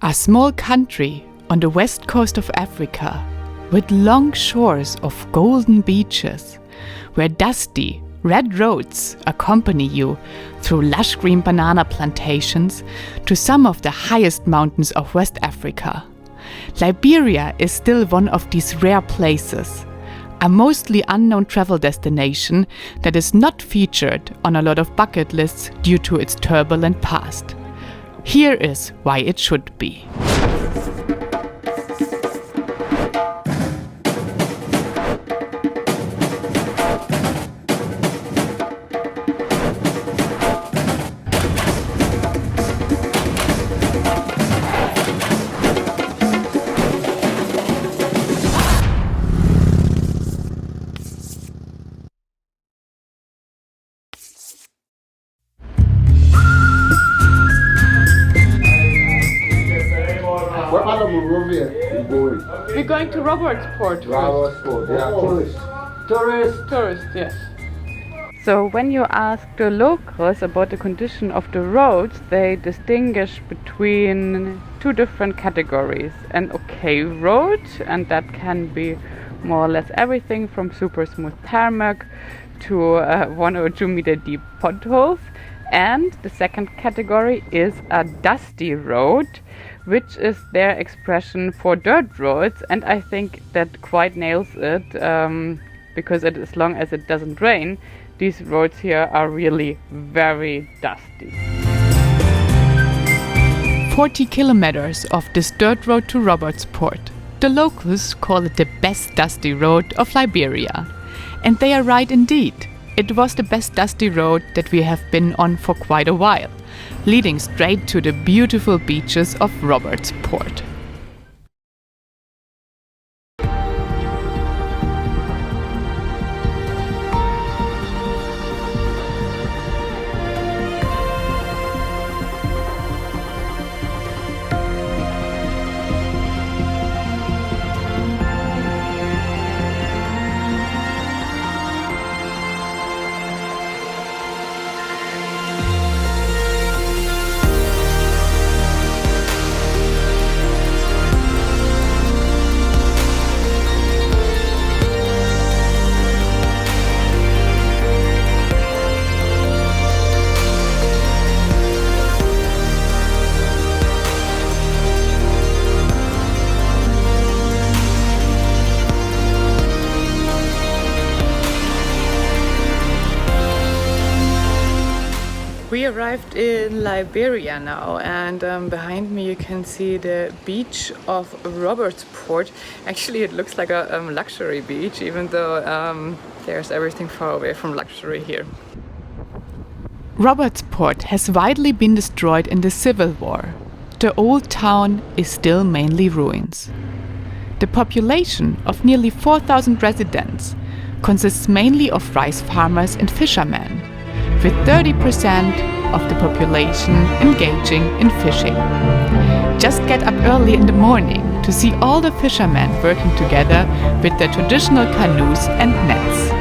A small country on the west coast of Africa, with long shores of golden beaches, where dusty, red roads accompany you through lush green banana plantations to some of the highest mountains of West Africa. Liberia is still one of these rare places, a mostly unknown travel destination that is not featured on a lot of bucket lists due to its turbulent past. Here is why it should be. What part of Monrovia are you going? We're going to Robertsport. Robertsport, yeah, tourists. Tourists, yes. So when you ask the locals about the condition of the roads, they distinguish between two different categories. An okay road, and that can be more or less everything from super smooth tarmac to 1 or 2 meter deep potholes. And the second category is a dusty road, which is their expression for dirt roads, and I think that quite nails it, because as long as it doesn't rain, these roads here are really very dusty. 40 kilometers of this dirt road to Robertsport. The locals call it the best dusty road of Liberia. And they are right indeed. It was the best dusty road that we have been on for quite a while, leading straight to the beautiful beaches of Robertsport. We arrived in Liberia now, and behind me you can see the beach of Robertsport. Actually, it looks like a luxury beach, even though there's everything far away from luxury here. Robertsport has widely been destroyed in the Civil War. The old town is still mainly ruins. The population of nearly 4,000 residents consists mainly of rice farmers and fishermen, with 30% of the population engaging in fishing. Just get up early in the morning to see all the fishermen working together with their traditional canoes and nets.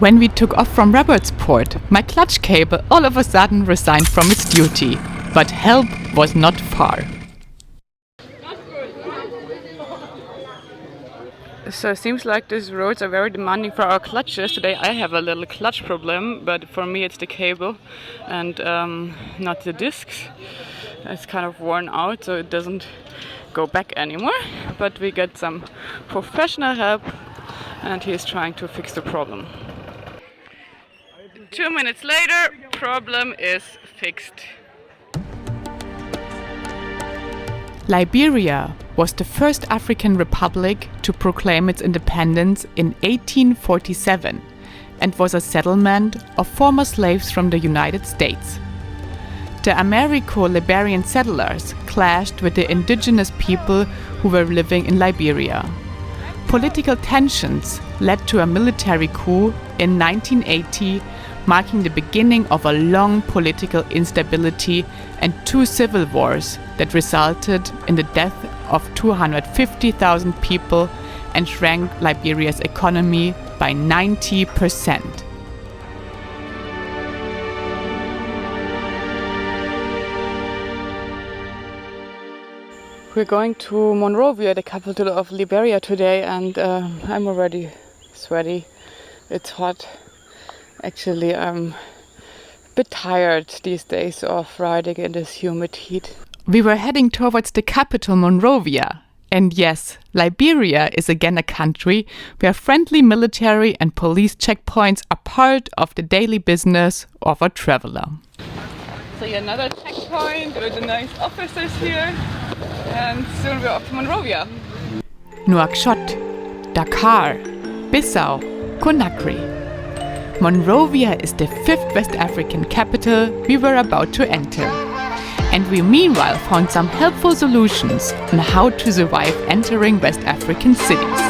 When we took off from Robertsport, my clutch cable all of a sudden resigned from its duty, but help was not far. So it seems like these roads are very demanding for our clutches. Today I have a little clutch problem, but for me it's the cable and not the discs. It's kind of worn out, so it doesn't go back anymore. But we get some professional help, and he's trying to fix the problem. 2 minutes later, problem is fixed. Liberia was the first African republic to proclaim its independence in 1847 and was a settlement of former slaves from the United States. The Americo-Liberian settlers clashed with the indigenous people who were living in Liberia. Political tensions led to a military coup in 1980, marking the beginning of a long political instability and 2 civil wars that resulted in the death of 250,000 people and shrank Liberia's economy by 90%. We're going to Monrovia, the capital of Liberia today, and I'm already sweaty. It's hot. Actually, I'm a bit tired these days of riding in this humid heat. We were heading towards the capital, Monrovia. And yes, Liberia is again a country where friendly military and police checkpoints are part of the daily business of a traveler. So another checkpoint with the nice officers here, and soon we're off to Monrovia. Nouakchott, Dakar, Bissau, Conakry. Monrovia is the 5th West African capital we were about to enter. And we meanwhile found some helpful solutions on how to survive entering West African cities.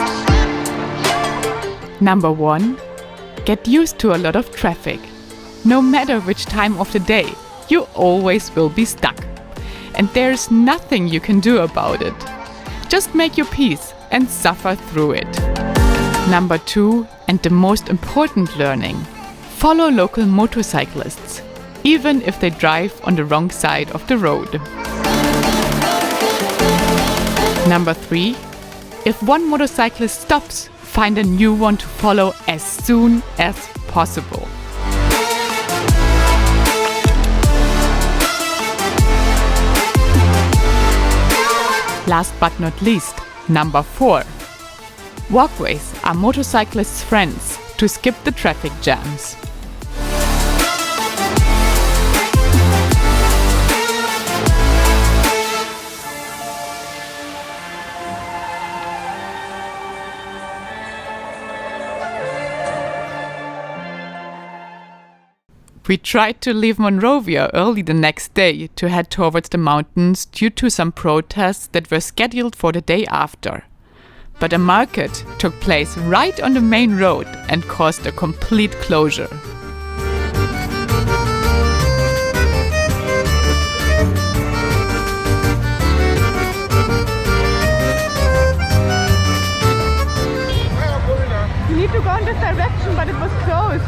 Number 1. Get used to a lot of traffic. No matter which time of the day, you always will be stuck. And there's nothing you can do about it. Just make your peace and suffer through it. Number 2, and the most important learning, follow local motorcyclists, even if they drive on the wrong side of the road. Number 3, if one motorcyclist stops, find a new one to follow as soon as possible. Last but not least, number 4. Walkways are motorcyclists' friends to skip the traffic jams. We tried to leave Monrovia early the next day to head towards the mountains due to some protests that were scheduled for the day after. But a market took place right on the main road and caused a complete closure. You need to go in this direction, but it was closed.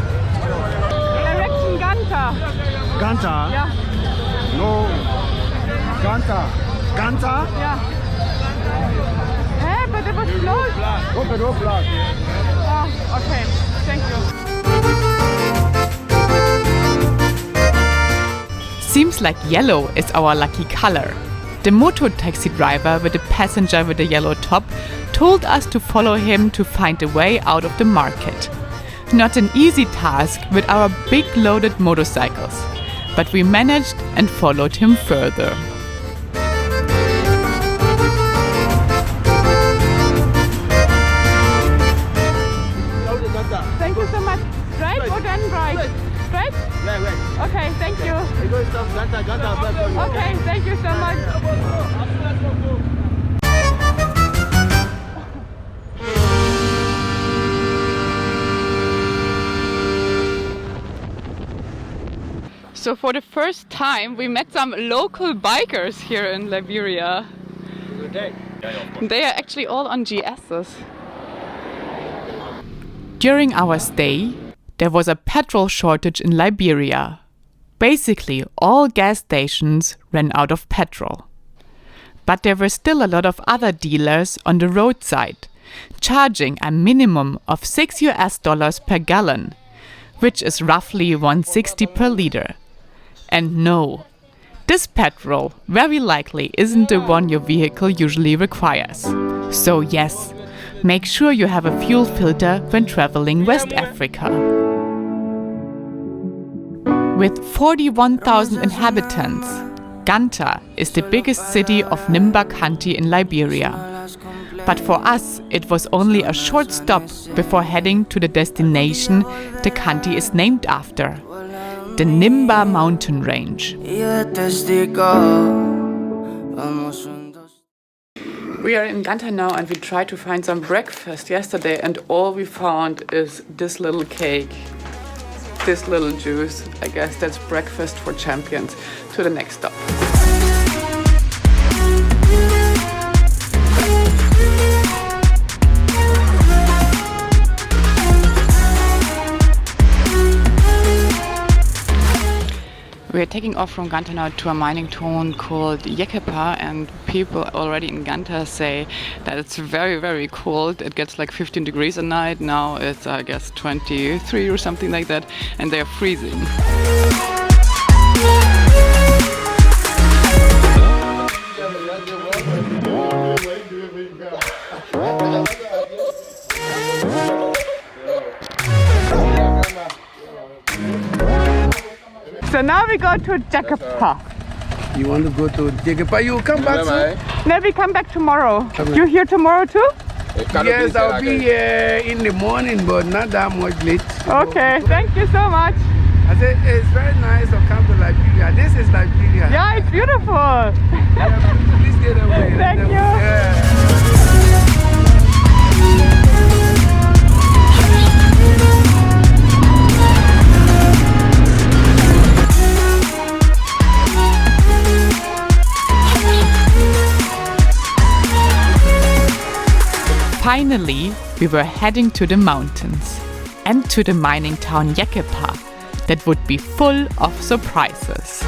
Direction Ganta. Ganta? Yeah. No. Ganta. Ganta? Yeah. Hey, but it was closed. Open door block. Oh, okay. Thank you. Seems like yellow is our lucky color. The Moto taxi driver with the passenger with the yellow top told us to follow him to find a way out of the market. Not an easy task with our big loaded motorcycles, but we managed and followed him further. Thank you so much. Straight or then right? Straight? Right. Okay, thank you. Ganta. Okay, thank you so much. So for the first time we met some local bikers here in Liberia. Good day. They are actually all on GSs. During our stay, there was a petrol shortage in Liberia. Basically, all gas stations ran out of petrol. But there were still a lot of other dealers on the roadside, charging a minimum of $6 per gallon, which is roughly $1.60 per liter. And no, this petrol very likely isn't the one your vehicle usually requires. So yes, make sure you have a fuel filter when traveling West Africa. With 41,000 inhabitants, Ganta is the biggest city of Nimba County in Liberia. But for us, it was only a short stop before heading to the destination the county is named after, the Nimba mountain range. We are in Ganta now and we tried to find some breakfast yesterday and all we found is this little cake, this little juice. I guess that's breakfast for champions. To the next stop. We're taking off from Ganta now to a mining town called Yekepa, and people already in Ganta say that it's very, very cold. It gets like 15 degrees a night. Now it's, I guess, 23 or something like that, and they're freezing. So now we go to Yekepa. You want to go to Yekepa? You come back soon? No, we come back tomorrow. You here tomorrow too? Yes, I'll be here in the morning, but not that much late. Okay, thank you so much. I said it's very nice to come to Liberia. This is Liberia. Yeah, it's beautiful. Yeah, please get away. Thank you. Yeah. Finally, we were heading to the mountains and to the mining town Yekepa that would be full of surprises.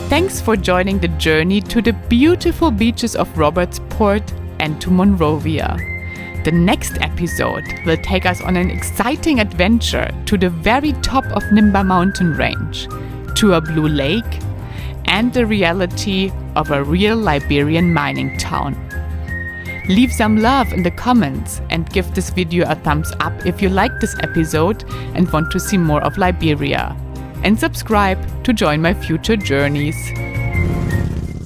Thanks for joining the journey to the beautiful beaches of Robertsport and to Monrovia. The next episode will take us on an exciting adventure to the very top of Nimba mountain range, to a blue lake, and the reality of a real Liberian mining town. Leave some love in the comments and give this video a thumbs up if you like this episode and want to see more of Liberia. And subscribe to join my future journeys.